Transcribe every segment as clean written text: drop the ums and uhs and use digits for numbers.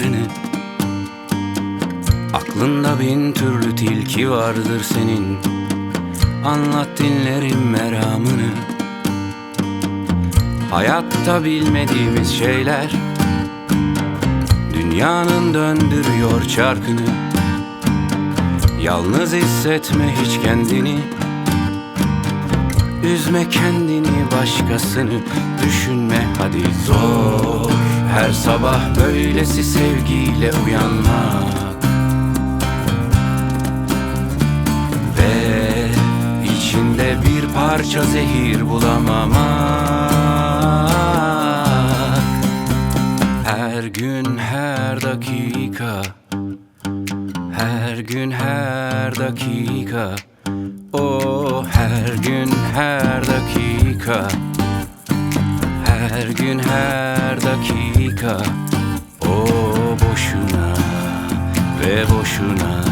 bacaklarını. Aklında bin türlü tilki vardır senin. Anlat dinlerim meramını. Hayatta bilmediğimiz şeyler dünyanın döndürüyor çarkını. Yalnız hissetme hiç kendini. Üzme kendini, başkasını düşünme hadi. Zor her sabah böylesi sevgiyle uyanmak ve içinde bir parça zehir bulamamak. Her gün her dakika, her gün her dakika, oh her gün her dakika, her gün her dakika, oh boşuna ve boşuna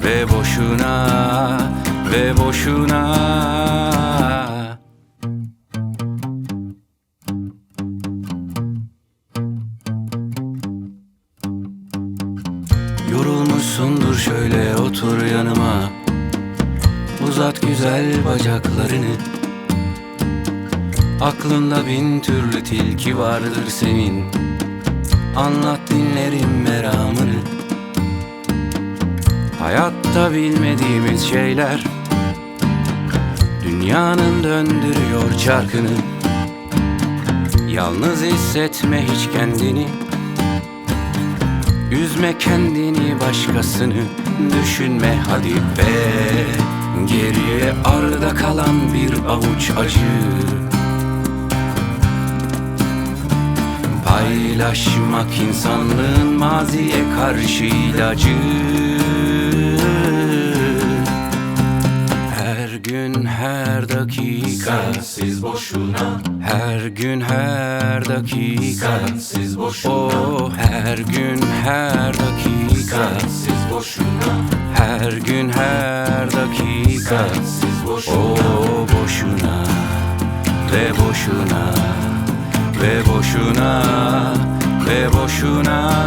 ve boşuna ve boşuna. Yorulmuşsundur, şöyle otur yanıma. Uzat güzel bacaklarını. Aklında bin türlü tilki vardır senin. Anlat dinlerim meramını. Hayatta bilmediğimiz şeyler dünyanın döndürüyor çarkını. Yalnız hissetme hiç kendini. Üzme kendini, başkasını düşünme hadi be. Geriye arda kalan bir avuç acı. Paylaşmak insanlığın maziye karşı ilacı. Her gün her dakika sensiz boşuna, her gün her dakika, sensiz boşuna, oh her gün her dakika, sensiz boşuna, her gün her dakika, sensiz boşuna, oh boşuna ve boşuna ve boşuna ve boşuna.